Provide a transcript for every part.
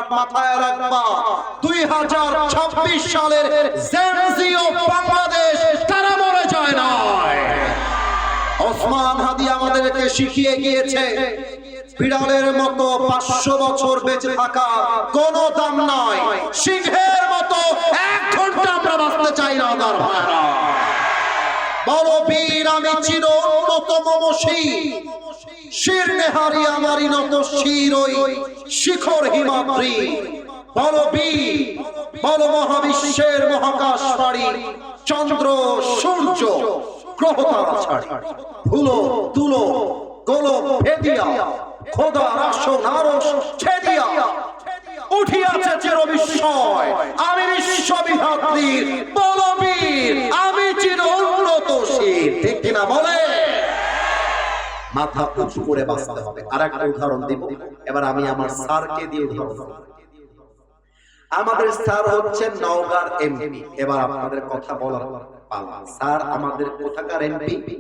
But মাথায় রাখবা 2026 সালের জেনজি ও বাংলাদেশ তারা মরে যায় না। ওসমান হাদি আমাদেরকে শিখিয়ে গিয়েছে বিড়ালের মতো 500 বছর বেঁচে থাকা কোনো দাম নয়, সিংহের মতো 1 ঘন্টা আমরা বাঁচতে চাই না। আমার ভাইরা বড় বীর আমি চির উন্নত মমশী, শির নেহারি আমারই নত শির ওই শিখর হিমাদ্রি। বড় বীর বড় মহাবিশ্বের মহাকাশ পাড়ি, চন্দ্র সূর্য গ্রহ তারা ছাড়ি, ধুলো তুলো গোলক ভেদিয়া খোদা রাসন আরশ ছেদিয়া উঠিয়াছে চির বিস্ময়, আমি বিশ্ববিধাত্রীর বলবীর, আমি চির উন্নত শির। ঠিক কিনা বলে? মাথা উঁচু করে বাঁচতে হবে। আর একটা উদাহরণ দিব, এবার আমি আমার স্যারকে দিয়ে উদাহরণ দেব। আমাদের স্যার হচ্ছেন নওগাঁর এমপি। এবার আপনাদের কথা বলার পালা। স্যার আমাদের কোথাকার এমপি?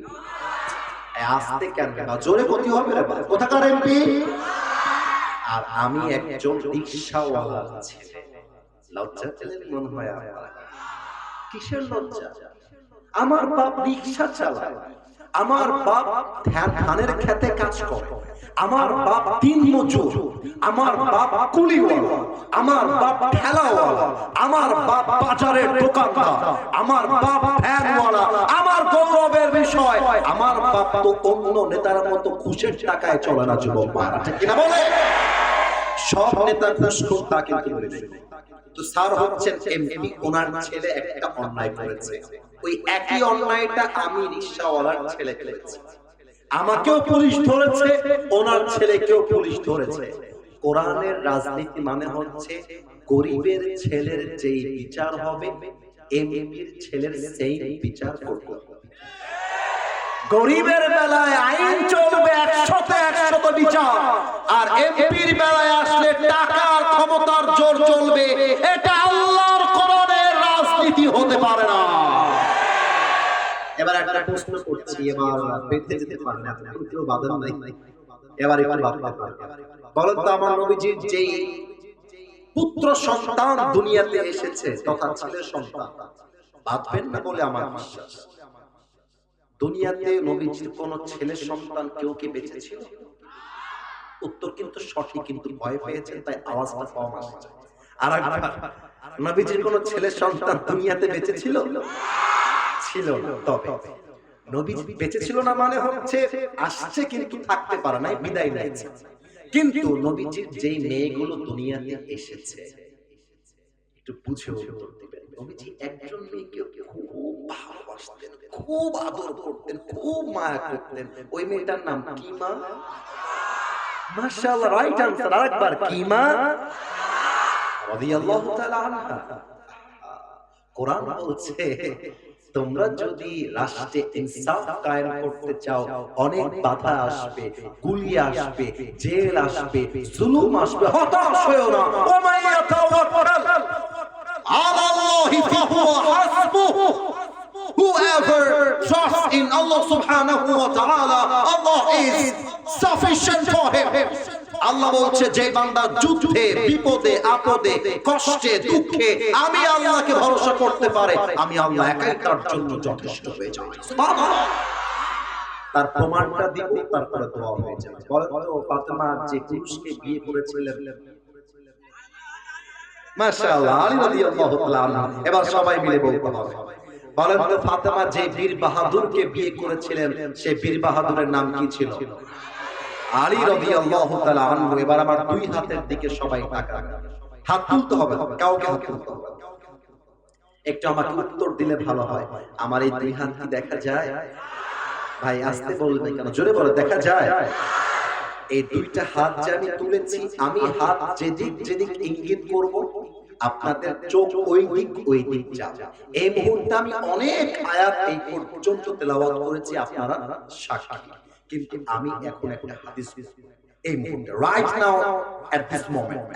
আস্তে কেন না, জোরে গতি হবে রে ভাই। কোথাকার এমপি? আর আমি একজন রিকশাওয়ালার ছেলে। লজ্জা পেলেন মনে হয় আপনারা? কিসের লজ্জা? আমার বাপ রিকশা চালায়, আমার বাপ ধানের খেতে কাজ করে, আমার বাপ দিন মজুর, আমার বাপ কুলিওয়ালা, আমার বাপ ঠেলাওয়ালা, আমার বাপ বাজারের দোকানদার, আমার বাপ ভ্যানওয়ালা। আমার গৌরবের বিষয়, আমার বাপ তো অন্য নেতার মতো ঘুষের টাকায় চলে না যুবক মারা। ঠিক কিনা বলে? সব নেতা ঘুষখোর তা কিন্তু বলে নাই। তো স্যার হচ্ছেন এমপি, ওনার ছেলে একটা অন্যায় করেছে, ওই একই অন্যায়টা আমি রিকশাওয়ালার ছেলে করেছি। আমাকেও পুলিশ ধরেছে, ওনার ছেলেকেও পুলিশ ধরেছে। কোরআনের রাজনীতি মানে হচ্ছে গরিবের ছেলের যেই বিচার হবে এমপির ছেলের সেই বিচার করবে। গরিবের বেলায় আইন চলবে 100তে 100 বিচার, আর এমপির বেলায় আসলে টাকার ক্ষমতার জোর চলবে। এটা আল্লাহর কোরআনের রাজনীতি হতে পারে না। এবার একটা প্রশ্ন করছি, এবার বেঁধে যেতে পারেন, আপনি কেউ বাধা নাই, এবার একটু বাধতে পারেন। বলেন তো আমার নবীজির যেই পুত্র সন্তান দুনিয়াতে এসেছে তথা ছেলে সন্তান, বাঁধবেন না বলে আমার বিশ্বাস। দুনিয়াতে নবীজির কোন ছেলে সন্তান কেউ কি বেঁচে ছিল? উত্তর কিন্তু সঠিক, কিন্তু ভয় পেয়েছেন তাই আওয়াজটা কম আসছে। আর একবার, নবীজির কোন ছেলে সন্তান দুনিয়াতে বেঁচে ছিল? ছিল না। তবে নবীজি বেঁচে ছিল না মানে হচ্ছে আসছে কিন্তু থাকতে পারে নাই, বিদায় নিয়েছে। কিন্তু নবীজির যেই মেয়েগুলো দুনিয়াতে এসেছে একটু বুঝে উত্তর দিবেন। নবীজি একজন মেয়েকে খুব ভালোবাসতেন, খুব আদর করতেন, খুব মায়া করতেন। ওই মেয়েটার নাম কি মা? মাশাআল্লাহ, রাইট আনসার। আরেকবার, কি মা? রাদিয়াল্লাহু তাআলা আনহা। কোরআন বলছে তোমরা যদি রাষ্ট্রে ইনসাফ কায়েম করতে চাও অনেক বাধা আসবে, গুলি আসবে, জেল আসবে, জুলুম আসবে, হতাশ হয়ো না। ওয়া মান ইয়াতাওয়াক্কাল আলাল্লাহি ফাহুয়া হাসবুহু। Whoever trusts in Allah subhanahu wa ta'ala, Allah is sufficient for him. আল্লাহ বলছে যে বান্দা যুদ্ধে, বিপদে, আপদে, কষ্টে, দুঃখে আমি আল্লাহকে ভরসা করতে পারে, আমি আল্লাহ একাই তার জন্য যথেষ্ট হয়ে যাই। সুবহানাল্লাহ। তার প্রমাণটা দিব, তারপরে দোয়া হয়ে যাবে। বলেন তো ফাতেমা যে পুরুষকে বিয়ে করেছিলেন, মাশাআল্লাহ, আলী রাদিয়াল্লাহু তাআলা আনহু। এবার সবাই মিলে বলতে হবে। বলেন তো ফাতেমা যে বীর বাহাদুরকে বিয়ে করেছিলেন সেই বীর বাহাদুরের নাম কি ছিল? আলী রাদিয়াল্লাহু তাআলা আনহু। এবার আমার দুই হাতের দিকে সবাই তাকান, হাত তুলতে হবে, কাউকে হাত তুলতে হবে। একটু আমাকে উত্তর দিলে ভালো হয়। আমার এই দুই হাত কি দেখা যায়? ভাই আস্তে বলবে কেন, জোরে বলো, দেখা যায়? এই দুইটা হাত যে আমি তুলেছি, আমি হাত যেদিক যেদিক ইঙ্গিত করব আপনাদের চোখ ওই দিক যাবে। এই মুহূর্তে আমি অনেক আয়াত এই পর্যন্ত তেলাওয়াত করেছি, আপনারা সাক্ষী। কিন্তু আমি এখন একটা হাদিস এই মুহূর্তে right now at this moment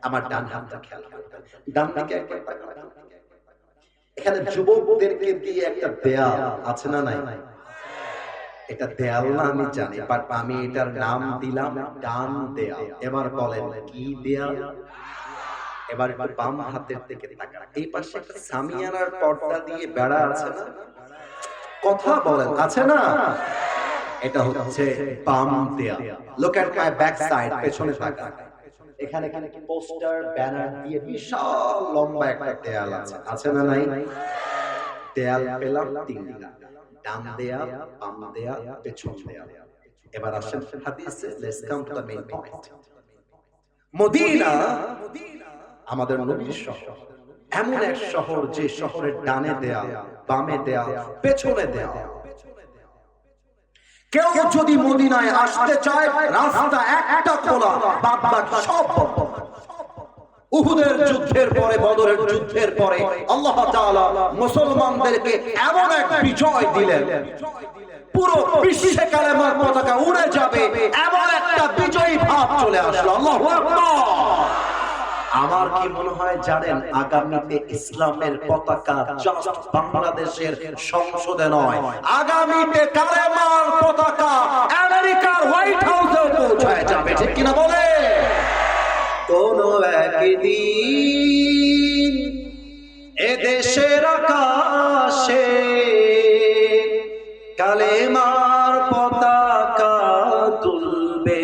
আমার ডান হাতটা খেয়াল করবেন। ডান দিকে একবার তাকান। এখানে যুবকদেরকে দিয়ে একটা দেয়া আছে না নাই? এটা দেয়াল না আমি জানি, বাট আমি এটার নাম দিলাম ডান দেয়াল। এবার বলেন কি দেয়াল? এবার একটু বাম হাতের দিকে তাকান। এই পাশে একটা সামিয়ানার পর্দা দিয়ে বেড়া আছে না? কথা বলেন, আছে না? এটা হচ্ছে বাম দেয়াল। Look at my back side, পেছনে তাকান। এখানে পোস্টার ব্যানার দিয়ে বিশাল লম্বা একটা দেয়াল আছে, আছে না নাই? দেয়াল পেলাম তিনটা, ডান দেয়াল, বাম দেয়াল, পেছন দেয়াল। এবার আসেন হাদিসে, let's come to the main point. Medina আমাদের নবীর শহর, এমন এক শহর যে শহরের ডানে দেয়াল, বামে দেয়াল, পেছনে দেয়াল। কেউ যদি মদিনায় আসতে চায় রাস্তা একটা খোলা, বাদ বাকি সব বন্ধ। উহুদের যুদ্ধের পরে, বদরের যুদ্ধের পরে আল্লাহ তাআলা মুসলমানদেরকে এমন এক বিজয় দিলেন, পুরো বিশ্বে কালেমার পতাকা উড়ে যাবে, এমন একটা বিজয়ী ভাব চলে আসলো। আল্লাহু আকবার। আমার কি মনে হয় জানেন, আগামীতে ইসলামের পতাকা জাস্ট বাংলাদেশের সংসদে নয়, আগামীতে কালেমার পতাকা আমেরিকার হোয়াইট হাউসে পৌঁছায় যাবে, ঠিক কিনা বলে? কোন একদিন এদেশের আকাশে কালেমার পতাকা তুলবে,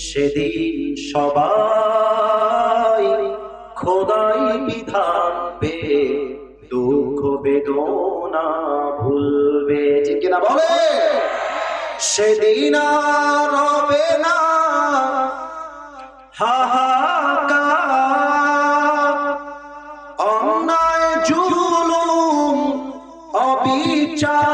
সেদিন সবাই খোদাই বিধান পে দুঃখ বেদনা ভুলবে, ঠিক কিনা বলে? সেদিন আর হবে না হাহাকার, অন্যায় জুলুম অবিচার,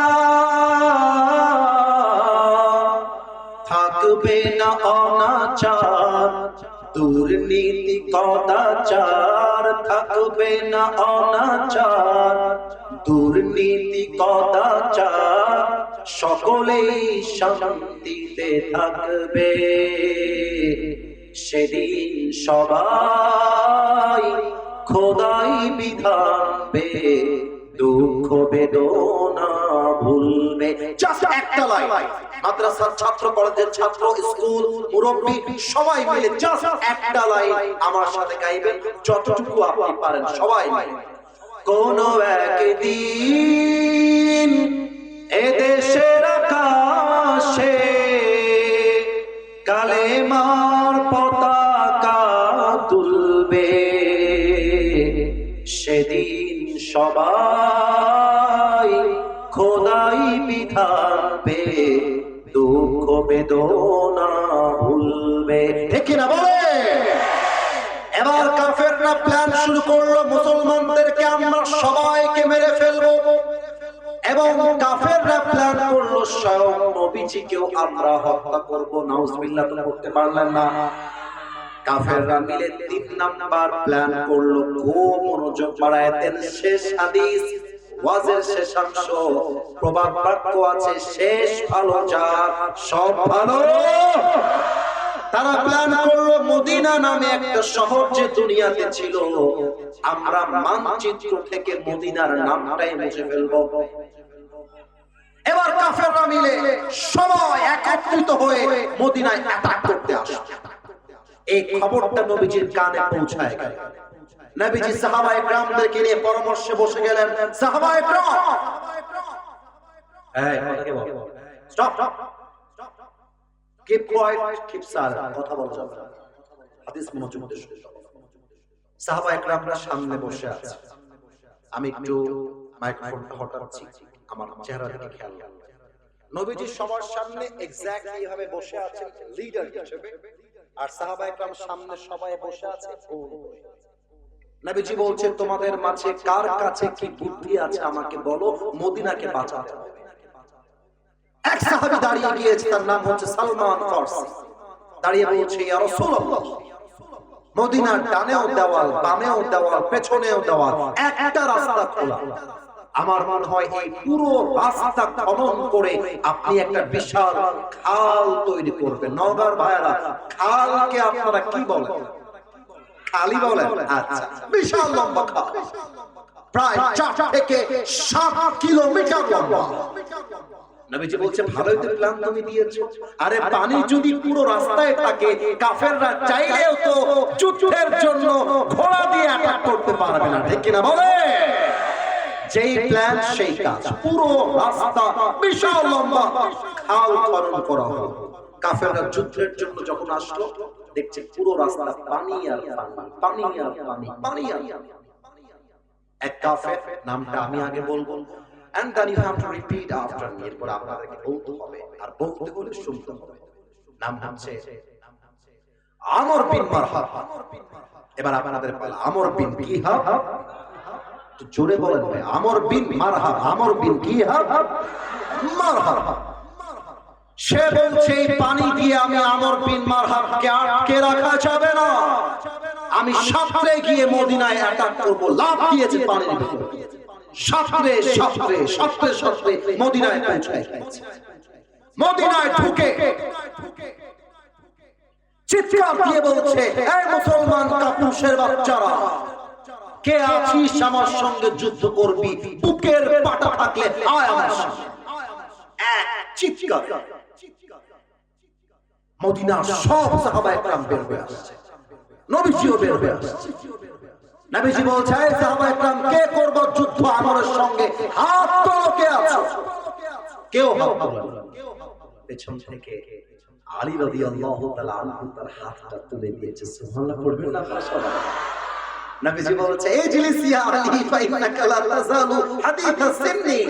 থাকবে না অনাচার দুর্নীতি কদাচার, থাকবে না অনাচার দুর্নীতি কদাচার, সকলেই শান্তিতে থাকবে, সেদিন সবাই খোদাই বিধান পে দুঃখ বেদনা ভুলবে। জাস্ট একটা লাইন, মাদ্রাসার ছাত্র, কলেজের ছাত্র, স্কুল, মুরব্বী সবাই মিলে জাস্ট একটা লাইন আমার সাথে গাইবেন, যতটুকু আপনি পারেন সবাই মিলে। কোন একদিন এদেশের আকাশে কালেমার পতাকা তুলবে, সেদিন সবাই খোদাই বিধান পে দুঃখ বেদনা ভুলবে, ঠিক না বলে? এবার কাফেররা প্ল্যান শুরু করলো, মুসলমানদেরকে আমরা সবাইকে মেরে ফেলবো, এবং কাফেররা প্ল্যান করলো স্বয়ং নবীজিকেও আমরা হত্যা করব। নাউজুবিল্লাহ, তো করতে পারলেন না। কাফেররা মিলে 3 নাম্বার প্ল্যান করলো। খুব মনোযোগ বাড়ায় দেন, শেষ হাদিস, ওয়াজের শেষাংশ, প্রবাদ বাক্য আছে, শেষ ভালো যার সব ভালো। তারা প্ল্যান করলো মদিনা নামে একটা শহর যে দুনিয়াতে ছিল, আমরা মানচিত্র থেকে মদিনার নামটাই মুছে ফেলবো। এবার কাফেররা মিলে সবাই একত্রিত হয়ে মদিনায় অ্যাটাক করতে আসে। এই খবরটা নবীজির কানে পৌঁছায় গেল। নবীজি সাহাবায়ে কেরামদেরকে নিয়ে পরামর্শে বসে গেলেন। সাহাবায়ে কেরাম, এই কথাকে বল, stop, keep quiet, keep silent, কথা বলা যাবে না, হাদিস মনোযোগ দিয়ে শুনুন। সাহাবায়ে কেরামরা সামনে বসে আছে, আমি একটু মাইক্রোফোনটা হটাচ্ছি, আমার চেহারা দিকে খেয়াল রাখুন। নবীজি সবার সামনে এক্স্যাক্টলি এভাবে বসে আছেন লিডার হিসেবে, আর সাহাবায়ে কেরাম সামনে সবাই বসে আছে। নবীজি বলছে, তোমাদের মাঝে কার কাছে কি বুদ্ধি আছে আমাকে বলো, মদিনাকে বাঁচাতে হবে। এক সাহাবী দাঁড়িয়ে গিয়েছে, তার নাম হচ্ছে সালমান ফারসি। দাঁড়িয়ে বলছে, ইয়া রাসূলুল্লাহ, মদিনার ডানেও দেওয়াল, বামেও দেওয়াল, পেছনেও দেওয়াল, একটা রাস্তা খোলা। আমার মনে হয় এই পুরো রাস্তা খনন করে আপনি একটা বিশাল খাল তৈরি করবেন। নওগাঁর ভাইরা, খালকে আপনারা কি বলেন? খালি বলেন? আচ্ছা, বিশাল লম্বা খাল, প্রায় 4 থেকে 7 কিলোমিটার লম্বা। নবীজি বলছে ভালোই তো প্ল্যান তুমি দিয়েছো। আরে পানি যদি পুরো রাস্তায় থাকে, কাফেররা চাইলেও তো যুদ্ধের জন্য ঘোড়া দিয়ে অ্যাটাক করতে পারবে না, ঠিক কিনা বলে? যেই প্ল্যান সেই কাজ। পুরো রাস্তা বিশাল লম্বা খাল খনন করা হলো। কাফেররা যুদ্ধের জন্য যখন আসলো, দেখছে পুরো রাস্তা পানি আর পানি, পানি আর পানি, পানি আর পানি। এক কাফের, নামটা আমি আগে বলবো, and then you have to repeat after me, এরপর আপনাদেরকে বলতে হবে, আর বলতে হলে শুনতে হবে। নাম হচ্ছে আমর বিন মারহাব। এবার আপনাদের পালা। আমর বিন কি হাব? জোরে বলেন ভাই। আমর বিন মারহাব। আমর বিন কি হাব? মারহাব। সে বলছে এই পানি দিয়ে আমি আমর বিন মারহাবকে আটকে রাখা যাবে না, আমি সাঁতরে গিয়ে মদিনায় অ্যাটাক করব। লাফ দিয়েছে পানির ভিতরে, সাঁতরে সাঁতরে সাঁতরে সাঁতরে মদিনায় পৌঁছায় গেছে। মদিনায় ঢুকে চিৎকার দিয়ে বলছে, এই মুসলমান কাপুরুষের বাচ্চারা, কে আছিস আমার সঙ্গে যুদ্ধ করবি? বুকের পাটা থাকলে আয় আমার সঙ্গে। এক চিৎকার, মদিনার সব সাহাবায়ে কেরাম বের হয়ে আসছে, নবীজিও বের হয়ে আসছে। নবীজি বলছে, এই সাহাবায়ে কেরাম, কে করব যুদ্ধ আমরের সঙ্গে? হাত তোলো, কে আছে? কেউ হাত তোলে না। পেছন থেকে আলী রাদিয়াল্লাহু তাআলা আনহু তার হাতটা তুলে দিয়েছে। সুবহানাল্লাহ পড়বেন না আপনারা সবাই? নবীজি বলছে, ইজলিস ইয়া আলী ফাইন্নাকা লা তাযালু হাদিথা সিন্নি।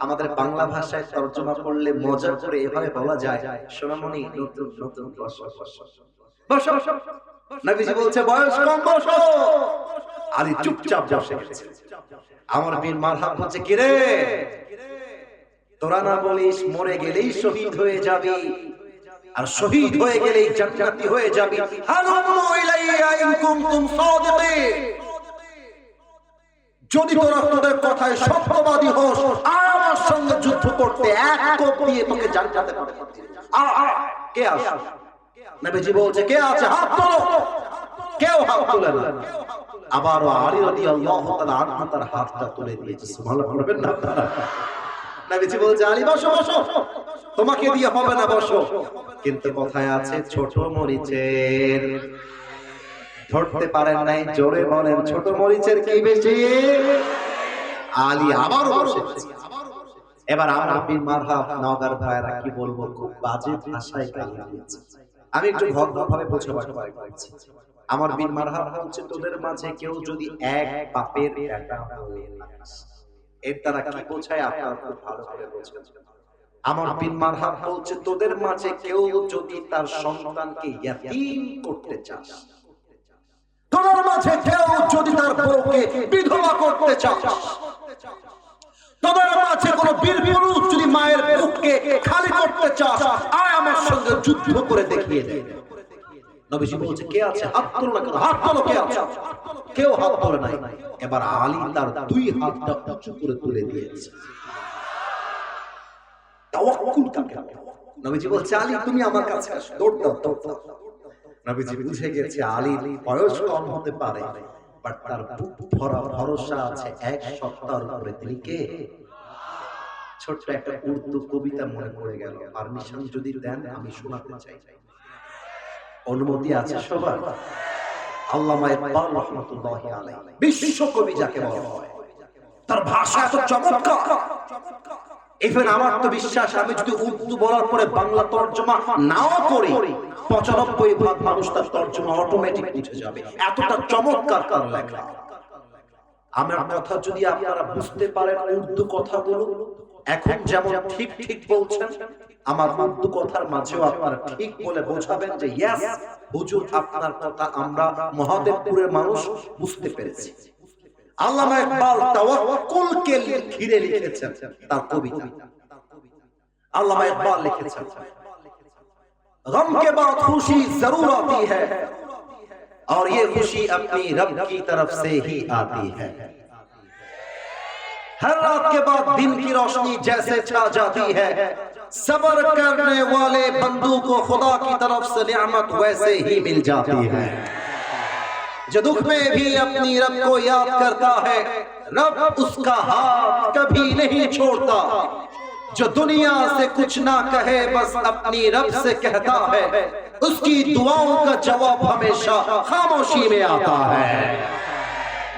আমাদের বাংলা ভাষায় তরজমা করলে মজা করে এভাবে বলা যায়, সোনামণি নতুন নতুন বসো বসো বসো। নবীজি বলছে, বয়স কম, বসো। আলী চুপচাপ বসে গেছে। আমর বিন মারহাব বলছে, কি রে, তোরা না বলিস মরে গেলেই শহীদ হয়ে যাবি, আর শহীদ হয়ে গেলেই জান্নাতি হয়ে যাবি? হালুমু ইলাইয়া ইন কুনতুম সাদিকিন। যদি তোরা তোদের কথায় সত্যবাদী হোস, আমার সঙ্গে যুদ্ধ করতে এক কোপ দিয়ে তোকে জান্নাতে পাঠাতে। কে আছে? নবীজি বলছে, কে আছে? হাত তোলো। কেউ হাত তোলে না। আবারও আলী রাদিয়াল্লাহু তাআলা আনহু তার হাতটা তুলে দিয়েছে। সুবহানাল্লাহ পড়বেন না আপনারা? নবীজি বলছে, আলী বসো বসো, তোমাকে দিয়ে হবে না, বসো। কিন্তু কথায় আছে, ছোট মরিচের, ধরতে পারেন নাই, জোরে বলেন, ছোট মরিচের কি বেশি? আলী আবারও বসেছে। এবার আমর বিন মারহাব, নওগাঁর ভাইরা কি বলবো, খুব বাজে ভাষায় গালি দিয়েছে। আমি একটু ভদ্রভাবে বোঝাবার ট্রাই করছি। আমর বিন মারহাব বলছে, তোদের মাঝে কেউ যদি এক বাপের বেটা হয়ে থাকিস, এর দ্বারা কি বোঝায় আপনারা খুব ভালো করে বোঝেন। আমর বিন মারহাব বলছে, তোদের মাঝে কেউ যদি তার সন্তানকে ইয়াতীম করতে চাস, তোদের মাঝে কেউ যদি তার বউকে বিধবা করতে চাস, তোদের মাঝে কোন বীর পুরুষ যদি মায়ের বুককে খালি করতে চাস, আয় আমার সঙ্গে যুদ্ধ করে দেখিয়ে দে। নবীজি বলছে, কে আছে? হাত তোলো না কেন? হাত তোলো, কে আছে? কেউ হাত তোলে নাই। এবার আলী তার দুই হাতটা উঁচু করে তুলে দিয়েছে। তাওয়াক্কুল কাকে বলে? নবীজি বলছে, আলী তুমি আমার কাছে আসো, দৌড় দাও, দৌড় দাও। নবীজি বুঝে গেছে আলীর বয়স কম হতে পারে, বাট তার বুক ভরা ভরসা আছে এক সত্তার উপরে। তিনি কে? ছোট্ট একটা উর্দু কবিতা মনে পড়ে গেল, পারমিশন যদি দেন আমি শোনাতে চাই। অনুমতি আছে সবার? আল্লামা ইকবাল রাহমাতুল্লাহি আলাইহি, বিশ্ব কবি যাকে বলা হয়, তার ভাষা এত চমৎকার। ইভেন আমার তো বিশ্বাস, আমি যদি উর্দু বলার পরে বাংলা তরজমা নাও করি, ৯৫% মানুষ তার তরজমা অটোমেটিক বুঝে যাবে, এতটা চমৎকার তার লেখা। আমার কথা যদি আপনারা বুঝতে পারেন, উর্দু কথাগুলো এখন যেমন ঠিক ঠিক বলছেন, আমার উর্দু কথার মাঝেও আপনারা ঠিক বলে বোঝাবেন যে ইয়েস হুজুর, আপনার কথা আমরা মহাদেবপুরের মানুষ বুঝতে পেরেছি। আল্লামা ইকবাল তাওয়াক্কুলকে ঘিরে লিখেছেন তার কবিতা। আল্লামা ইকবাল লিখেছেন, গম के बाद खुशी जरूर आती है और ये खुशी अपनी रब की तरफ से ही आती है। हर रात के बाद दिन की रोशनी जैसे छा जाती है, सब्र करने वाले बंदू को खुदा की तरफ से नियामत वैसे ही मिल जाती है। जो दुख में भी अपनी रब को याद करता है, रब उसका हाथ कभी नहीं छोड़ता। जो दुनिया से कुछ ना कहे बस अपनी रब से कहता है, उसकी दुआओं का जवाब हमेशा खामोशी में आता है।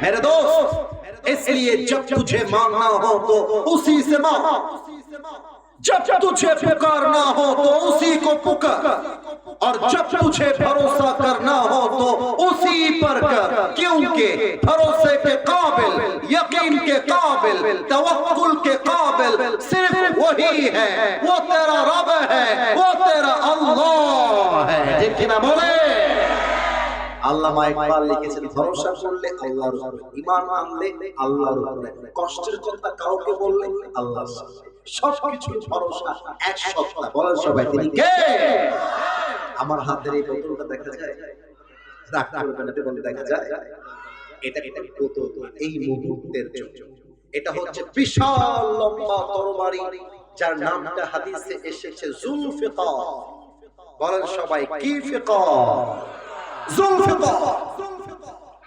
मेरे दोस्त, इसलिए जब तुझे मांगना हो तो उसी से मांग, जब तुझे पुकारना हो तो उसी को पुकार, और जब तुझे भरोसा करना हो तो उसी पर कर, क्योंकि भरोसे के काबिल, यकीन के काबिल, तवक्कुल के काबिल सिर्फ वही है, वो तेरा रब है, वो तेरा अल्लाह है। जिनकी ना बोले আল্লামা ইকবাল লিখেছেন, ভরসা করলে আল্লাহর উপরে, ঈমান আনলে আল্লাহর উপরে, কষ্টের কথা কাউকে বললে আল্লাহর সাথে, সবকিছুর ভরসা এক সত্তা। বলেন সবাই তিনি কে? আমার হাতের এই বোতলটা দেখা যায়, রাগ করবেন না, বলে দেখা যায়, এটা একটা বোতল এই মুহূর্তের জন্য। এটা হচ্ছে বিশাল লম্বা তরবারি, যার নামটা হাদিসে এসেছে জুলফিকার। বলেন সবাই কি ফিকার? জুলফিকার।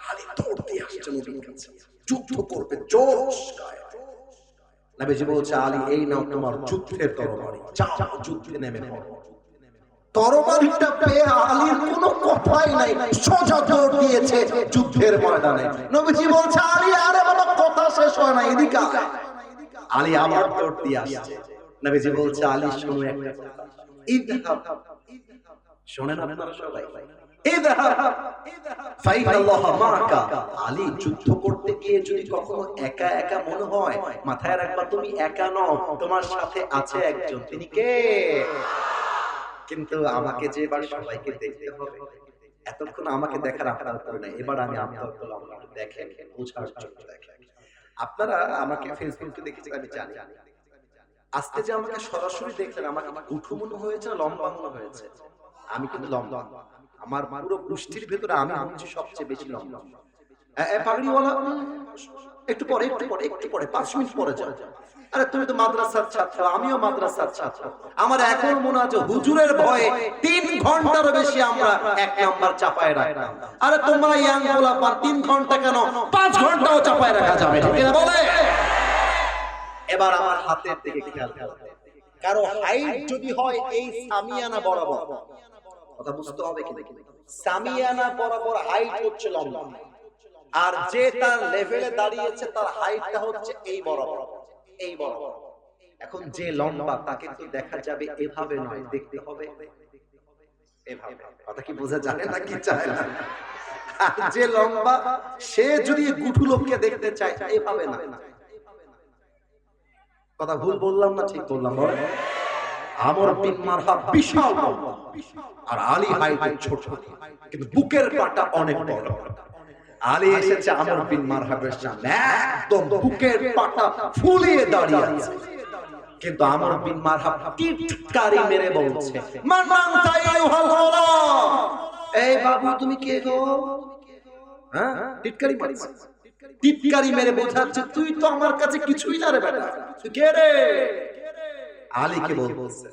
আলী দৌড় দিয়ে আসছে নবীর কাছে, যুদ্ধ করবে জোশ গায়ে। নবীজি বলছে, আলী এই নাও তোমার যুদ্ধের তরবারি, যাও যুদ্ধে নেমে পড়ো। তরবারিটা পেয়ে আলীর কোনো কথাই নাই, সোজা দৌড় দিয়েছে যুদ্ধের ময়দানে। নবীজি বলছে, আলী আরে বাবা কথা শেষ হয় না, এদিকে আয়। আলী আবার দৌড় দিয়ে আসছে। নবীজি বলছে, আলী শোনো একটা কথা, ইযহাব, শোনেন আপনারা সবাই, আলী যুদ্ধ করতে গিয়ে যদি কখনো একা একা মনে হয়, মাথায় রাখবা তুমি একা নও, তোমার সাথে আছে একজন। তিনি কে? কিন্তু আমাকে যে এবার সবাইকে দেখতে হবে, এতক্ষণ আমাকে দেখার আপনার করে না, এবার আমি আপনার করলাম, দেখেন বোঝার জন্য দেখেন। আপনারা আমাকে ফেসবুকে দেখেছেন আমি জানি, আজকে যে আমাকে সরাসরি দেখলেন, আমাকে উঠু মনে হয়েছে, লম্বা মনে হয়েছে। আমি কিন্তু লম্বা, আমার পুরো গোষ্ঠীর ভেতরে আমি হচ্ছি সবচেয়ে বেশি লম্বা। পাগড়িওয়ালা একটু পরে 5 মিনিট পরে যাও। আরে তুমি তো মাদ্রাসার ছাত্র, আমিও মাদ্রাসার ছাত্র। আমার এখন মনে আছে হুজুরের ভয়ে 3 ঘন্টারও বেশি আমরা 1 নাম্বার চাপায় রাখতাম। আরে তোমরা ইয়াং গোলা 3 ঘন্টা কেন, 5 ঘন্টাও চাপায় রাখা যাবে, ঠিক না বলে? এবার আমার হাতের দিকে খেয়াল করো, কারো হাইট যদি হয় এই সামিয়ানা বরাবর, কথা বুঝতে হবে কি দেখি, সামিয়ানা বরাবর হাইট হচ্ছে লম্বা, আর যে তার লেভেলে দাঁড়িয়েছে তার হাইটটা হচ্ছে এই বরাবর, এই বরাবর। এখন যে লম্বা তাকে তো দেখা যাবে এভাবে নয়, দেখতে হবে এভাবে। কথা কি বোঝা যায় না কি চায় না? আর যে লম্বা সে যদি গুঠু লোককে দেখতে চায় এভাবে না। কথা ভুল বললাম না ঠিক বললাম? বল। আমর বিন মারহাব বিশাল লম্বা, আর আলী হাইট ছোট, কিন্তু বুকের পাটা অনেক বড়। আলী এসেছে আমর বিন মারহাবের সামনে, একদম বুকের পাটা ফুলিয়ে দাঁড়িয়ে আছে, কিন্তু আমর বিন মারহাব টিটকারি মেরে বলছে, মান আনতা আইয়ুহাল গোলাম, এই বাবু তুমি কে গো? হ্যাঁ, টিটকারি মারছে, টিটকারি মেরে বোঝাচ্ছে তুই তো আমার কাছে কিছুই না রে বেটা, তুই কে রে? আলীকে বলছে,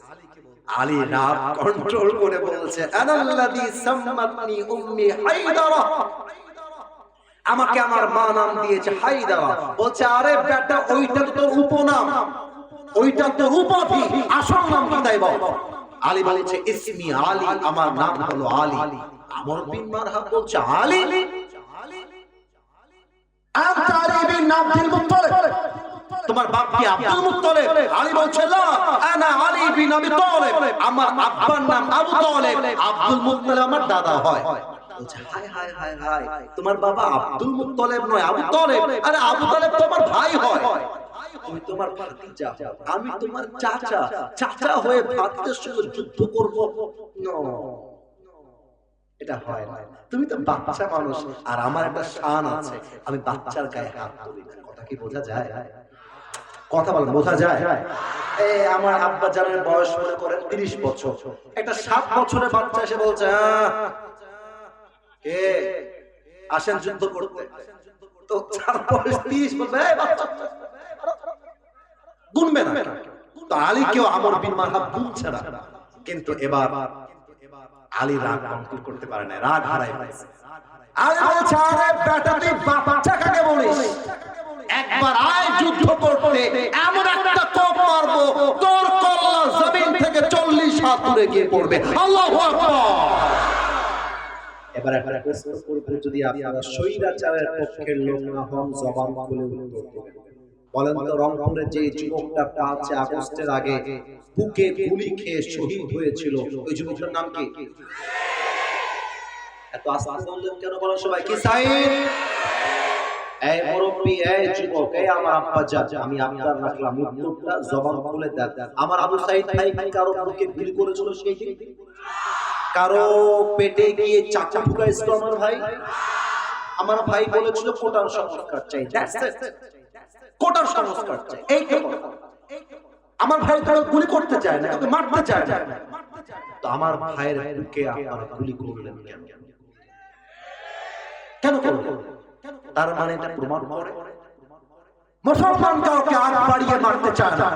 আলী রাগ কন্ট্রোল করে বলছে, আনাল্লাযী সাম্মাতনি উম্মি হায়দারা, আমাকে আমার মা নাম দিয়েছে হায়দারা। বলছে, আরে বেটা ওইটা তো তোর উপনাম, ওইটা তোর উপাধি, আসল নাম কি তাই বল? আলী বলছে, ইসমি আলী, আমার নাম হলো আলী। আমর বিন মারহাব বলছে, আলী? আনতা আলী বিন আব্দুল মুত্তালিব, তোমার বাপ কি আব্দুল মুত্তালিব? আলী বলছে, লা আনা আলী বিন আবি তালিব, আমার আব্বার নাম আবু তালিব, আব্দুল মুত্তালিব আমার দাদা হয়। বলছে, হায় হায় হায় হায়, তোমার বাবা আব্দুল মুত্তালিব নয় আবু তালিব, আরে আবু তালিব তোমার ভাই হয়, তুমি তোমার ভাতিজা, আমি তোমার চাচা, চাচা হয়ে ভাতিজার সঙ্গে যুদ্ধ করব? নো, এটা হয় না, তুমি তো বাচ্চা মানুষ, আর আমার একটা শান আছে, আমি বাচ্চার গায়ে হাত তুলি না। কথা কি বোঝা যায়? কথা বলেন, বোঝা যায়? এই আমার আব্বা জানের বয়স মনে করেন 30 বছর, একটা 7 বছরের বাচ্চা এসে বলছে, কে আসেন যুদ্ধ করতে, তো তার বয়স 30 বলবে, এই বাচ্চা গুনবে না। তো আলী কেউ আমর বিন মারহাব গুনছে না, কিন্তু এবার আলী রাগ কন্ট্রোল করতে পারে না, রাগ হারায় ফেলেছে। আলী বলছে, আরে বেটা তুই বাচ্চা কাকে বলিস? একবার আয় যুদ্ধ করতে, এমন একটা কোপ মারবো তোর কল্লা জমিন থেকে 40 হাত দূরে গিয়ে পড়বে। আল্লাহু আকবার। এবার একটা প্রশ্ন করব, যদি আপনারা স্বৈরাচারের পক্ষের লোক না হন জবান খুলে উত্তর দেবেন। বলেন তো, রংপুরে যে যুবকটা 5 আগস্টের আগে বুকে গুলি খেয়ে শহীদ হয়েছিল, ওই যুবকটার নাম কি? এত আস্তে বললেন কেন? বলেন সবাই কি সাইদ? এই মুরব্বি, এই যুবক, এই আমার আব্বা জান, আমি আপনার রাখলাম উত্তরটা জবান খুলে দেন। আমার আবু সাইদ ভাই কারো বুকে গুলি করেছিল সেই দিন? কারো পেটে গিয়ে চাচা ঢুকাইছিল আমার ভাই? আমার ভাই বলেছিল কোটার সংস্কার চাই, দ্যাটস ইট, কোটার সংস্কার চাই। এই তো আমার ভাই তো গুলি করতে চায় না, ওকে মারতে চায় না, তো আমার ভাইয়ের বুকে আপনারা গুলি করলেন কেন? কেন করলেন? তার মানে এটা প্রমাণ করে মুসলমান কাউকে আগ বাড়িয়ে মারতে চায় না,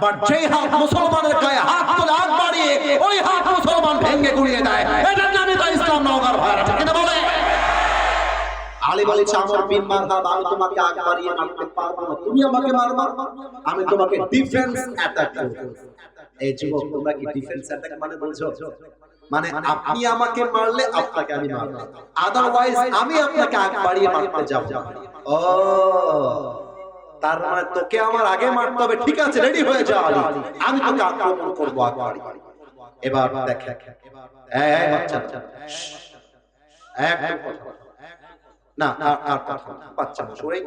বাট যেই হাত মুসলমানের গায়ে হাত তুলে আগ বাড়িয়ে ওই হাত মুসলমান ভেঙে গুড়িয়ে দেয়, এটার নামই তো ইসলাম। নওগাঁর ভাইরা ঠিক না বলে? আলী বলেছে আমর বিন মারহাব, আমি তোমাকে আগ বাড়িয়ে মারতে পারবো না, তুমি আমাকে মারবা, আমি তোমাকে ডিফেন্স অ্যাটাক করব। এই যুবক, তোমরা কি ডিফেন্স অ্যাটাক মানে বুঝছো? মানে আপনি আমাকে মারলে আপনাকে আমি মারব, আদারওয়াইজ আমি আপনাকে আগ বাড়িয়ে মারতে যাব। ও, তার মানে তোকে আমার আগে মারতে হবে, ঠিক আছে রেডি হয়ে যা আলী, আমি তোকে আক্রমণ করব আগ বাড়িয়ে। এবার দেখে এই বাচ্চা একদম কথা না, আর কথা বাচ্চা সরে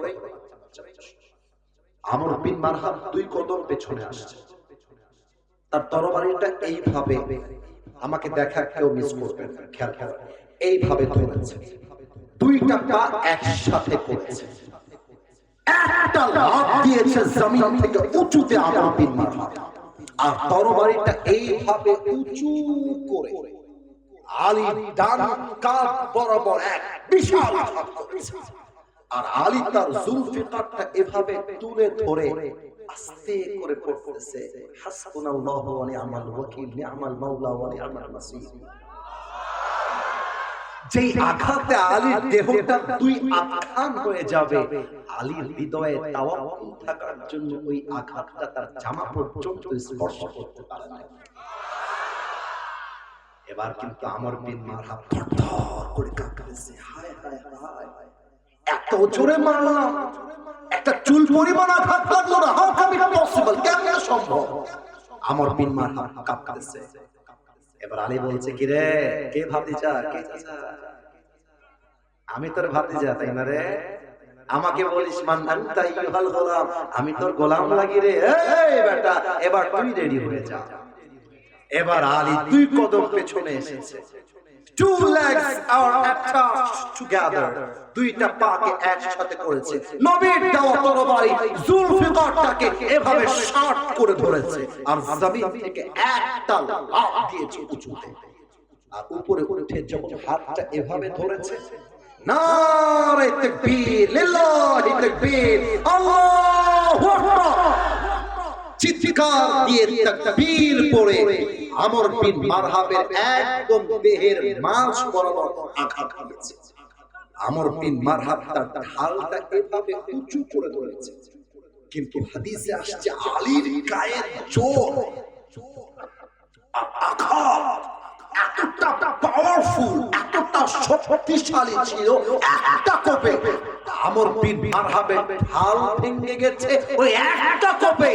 আমর বিন মারহাব 2 কদম পেছনে আসছে, তার তরবারিটা এইভাবে, আমাকে দেখা কেউ মিস করবেন না, খেয়াল করুন, এইভাবে ধরেছে, 2টা পা একসাথে করেছে, একটা লাফ দিয়েছে জমিন থেকে উঁচুতে আমর বিন মারহাব, আর তরবারিটা এইভাবে উঁচু করে আলীর ডান কাঁধ বরাবর এক বিশাল আঘাত করেছে, আর আলী তার জুলফিকারটা এভাবে তুলে ধরে আস্তে করে পড়তেছে হাসবুনাল্লাহু ওয়া নি'মাল ওয়াকিল, নি'মাল মাওলা ওয়া নি'মাল নাসির। যেই আঘাতে আলীর দেহটা 2 আখান হয়ে যাবে, আলীর হৃদয়ে তাওয়াক্কুল থাকার জন্য ওই আঘাতটা তার জামা পর্যন্ত স্পর্শ করতে পারে না। এবার কিন্তু আমর বিন মারহাব থরথর করে কাঁপতেছে, হায় হায় হায়, এত জোরে মারলাম, একটা চুল পরিমাণ আঘাত লাগলো না, হাউ ক্যান ইট পসিবল, কেমনে সম্ভব? আমর বিন মারহাব কাঁপতেছে। এবার আলী বলছে, কি রে, কে ভাতিজা, কে চাচা? আমি তোর ভাতিজা, তাই না রে? আমাকে বলিস মান আনতা আইয়ুহাল গোলাম, আমি তোর গোলাম লাগি রে। এই বেটা, এবার তুই রেডি হয়ে যা। এবার আলী 2 কদম পেছনে এসেছে, 2 legs are attached together, 2টা পাকে একসাথে করেছে, নবীর দেওয়া তরবারি জুলফিকারটাকে এভাবে শার্ট করে ধরেছে, আর জমিন থেকে একটা লাফ দিয়েছে উঁচুতে, আর উপরে উঠে যখন হাতটা এভাবে ধরেছে, নারে তাকবীর, লিল্লাহি তাকবীর, আল্লাহু আকবার, চিৎকার দিয়ে তাকবীর পড়ে আমর বিন মারহাবের একদম দেহের মাঝ বরাবর আঘাত করেছে। আমর বিন মারহাব তার ঢালটা এভাবে উঁচু করে ধরেছে, কিন্তু হাদিসে আসছে আলীর গায়ের জোর আঘাত এতটা পাওয়ারফুল, এতটা শক্তিশালী ছিল, একটা কোপে আমর বিন মারহাবের ঢাল ভেঙে গেছে। ওই একটা কোপে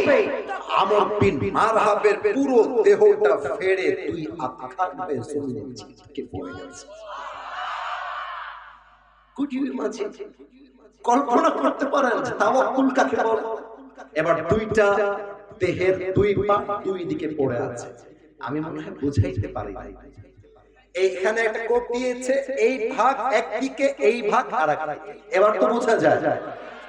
আমর বিন মারহাবের পুরো দেহটা ফেড়ে 2 আখান হয়ে জমিনে ছিটকে পড়ে গেছে। Could you imagine? কল্পনা করতে পারেন তাওয়াক্কুল কাকে বলে? এবার 2টা দেহের 2 পা 2 দিকে পড়ে আছে, আমি মনে হয় বুঝাইতে পারি নাই। এইখানে একটা কোপ দিয়েছে, এই ভাগ একদিকে, এই ভাগ আরেকদিকে, এবার তো বোঝা যায়।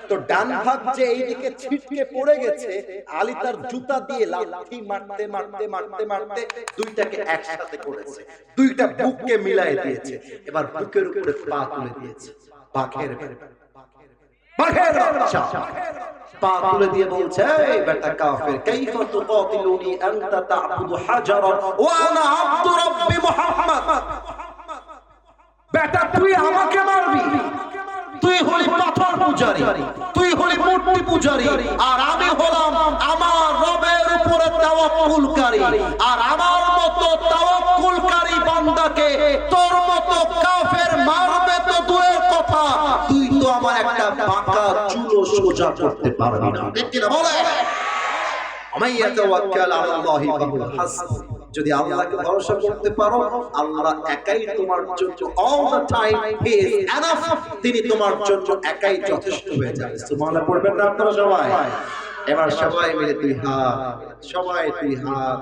তো ডান ভাগ যে এইদিকে ছিটকে পড়ে গেছে, আলী তার জুতা দিয়ে লাথি মারতে মারতে মারতে মারতে 2টাকে একসাথে করেছে, 2টা বুককে মিলাই দিয়েছে, এবার বুকের উপরে পা তুলে দিয়েছে, বাঘের বাচ্চা পা তুলে দিয়ে বলছে, এই বেটা কাফের, কাইফা তুকাতিলুনি আনতা তা'বুদু হাজারান ওয়া আনা আব্দু রাব্বি মুহাম্মদ, বেটা তুই আমাকে মারবি, তুই হলি পাথর পূজারী, তুই হলি মূর্তি পূজারী, আর আমি হলাম আমার রবের উপরে তাওয়াক্কুলকারী। আর আমার মতো তাওয়াক্কুলকারী বান্দাকে তোর মতো কাফের মারবে তো দূরের কথা, তুই তো আমার একটা বাঁকা চুলও সোজা করতে পারবি না। ঠিক কি না বলে? আমাইয়া তাওয়াক্কাল আলাল্লাহি ফাহুয়া হাসবুহ। যদি আল্লাহকে ভরসা করতে পারো, আল্লাহ একাই তোমার জন্য all the time he is enough, তিনি তোমার জন্য একাই যথেষ্ট হয়ে যাবে। সুবহানাল্লাহ পড়বেন না আপনারা সবাই? এবার সবাই মিলে দুই হাত, সবাই দুই হাত।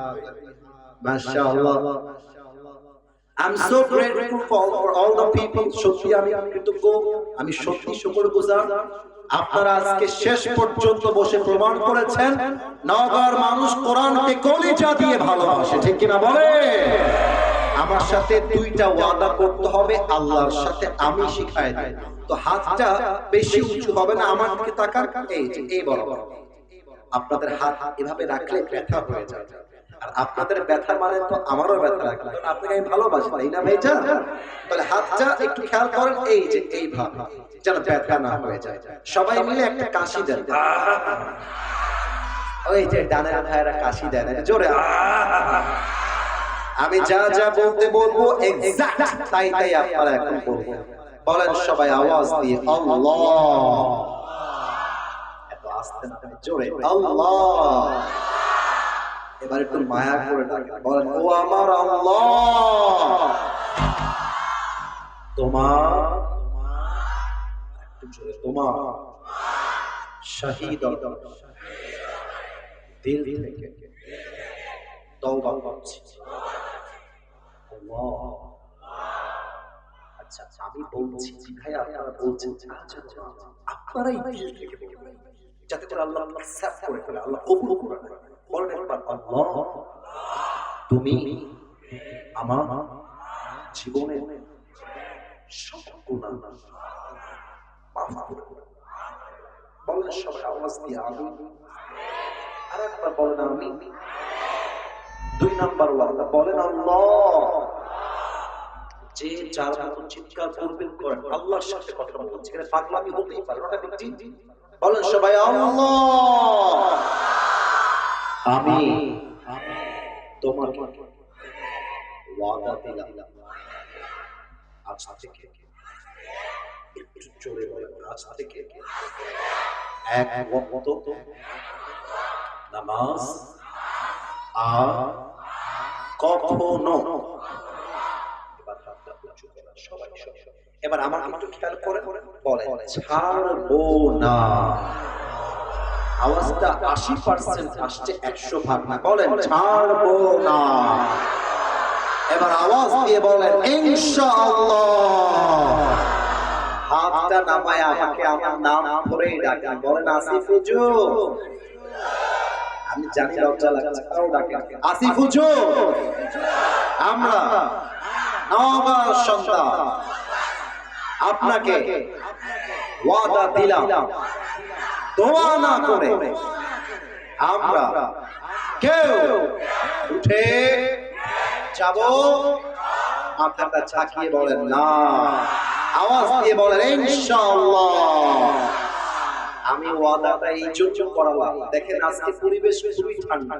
মাশাআল্লাহ। I'm so grateful for all the people. সত্যি আমি কৃতজ্ঞ, আমি সত্যি শুকরগুজার। আপনারা আজকে শেষ পর্যন্ত বসে প্রমাণ করেছেন নওগাঁর মানুষ কোরআনকে কলিজা দিয়ে ভালোবাসে। ঠিক কিনা বলে? আমার সাথে দুইটা ওয়াদা করতে হবে, আল্লাহর সাথে আমি শিখাই দেব। তো হাতটা বেশি উঁচু হবে না, আমার দিকে তাকান, এই যে এই বরাবর। আপনাদের হাত এভাবে রাখলে ব্যথা হয়ে যায়, আর আপনাদের ব্যথা মানে তো আমারও ব্যথা লাগে, কারণ আপনাকে আমি ভালোবাসি, তাই না ভাইজান? তাহলে হাতটা একটু খেয়াল করেন, এই যে এইভাবে, যেন ব্যথা না হয়ে যায়। সবাই মিলে একটা কাশি দেন, ওই যে ডানের ভাইয়েরা কাশি দেন জোরে। আমি যা যা বলতে বলবো এক্সাক্ট তাই তাই আপনারা এখন বলবেন। বলেন সবাই আওয়াজ দিয়ে আল্লাহ। এত আস্তে না, জোরে আল্লাহ। এবার একটু মায়া করে ডাকেন, বলেন ও আমার আল্লাহ, তোমার, একটু জোরে, তোমার শহীদ দিল থেকে তওবা করছি। আল্লাহ। আচ্ছা আমি বলছি, ভাই আপনারা বলছেন, আপনারাই দিল থেকে বলবেন, যাতে করে আল্লাহ অ্যাকসেপ্ট করে ফেলে, আল্লাহ কবুল করে নেয়। বলেন একবার আল্লাহ, তুমি আমার জীবনে সব গুনাহ মাফ করে দাও। বলেন সবাই আওয়াজ দিয়ে আমিন। আর একবার বলেন আমিন। দুই নাম্বার ওয়াদা, বলেন আল্লাহ। যে যার মতো চিৎকার করবেন করেন, আল্লাহর সাথে কথা বলছি, এখানে পাগলামি হতেই পারে, ওটা ঠিক। বলেন সবাই আল্লাহ, আমি তোমাকে ওয়াদা দিলাম, আজ থেকে, একটু জোরে বলেন, আজ থেকে এক ওয়াক্ত নামাজ আর কখনো। এবার আমার একটু খেয়াল করে বলেন, ছাড়বো না। আওয়াজটা 80% আসছে, 100 ভাগ না। বলেন ছাড়বো না। এবার আওয়াজ দিয়ে বলেন ইনশাআল্লাহ। হাতটা নামায় আমাকে আমার নাম ধরেই ডাকেন, বলেন আসিফ হুজুর। আমি জানি লজ্জা লাগছে, তাও ডাকেন আসিফ হুজুর। আমরা নওগাঁর সন্তান, আপনাকে ওয়াদা দিলাম, দোয়া না করে আমরা কেউ উঠে যাব। মাথাটা ঝাঁকিয়ে বলেন না, আওয়াজ দিয়ে বলেন ইনশাআল্লাহ। আমি ওয়াদাটা এই জন্য করালাম, দেখেন আজকে পরিবেশ খুবই ঠান্ডা।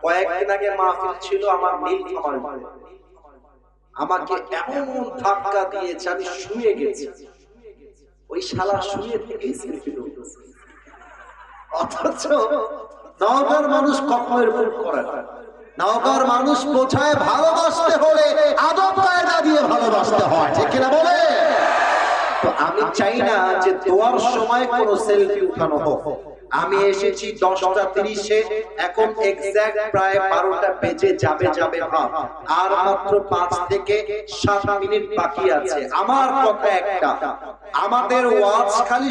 কয়েকদিন আগে মাহফিল ছিল আমার নীলফামারী, আমাকে এমন ধাক্কা দিয়েছে আমি শুয়ে গেছি, ওই শালা শুয়ে থেকেই সেলফি তুলতেছে। অথচ নওগাঁর মানুষ কখনো এরকম করে না। নওগাঁর মানুষ বোঝায় ভালোবাসতে হলে আদব কায়দা দিয়ে ভালোবাসতে হয়। ঠিক কিনা বলে? তো আমি চাই না যে দোয়ার সময় কোনো সেলফি উঠানো হোক। আমি এসেছি 10:30-এ, এখন এক্সাক্ট প্রায় 12টা বেজে যাবে ভাব, আর মাত্র 5 থেকে 7 মিনিট বাকি আছে। আমার কথা একটা, আমাদের ওয়াজ খালি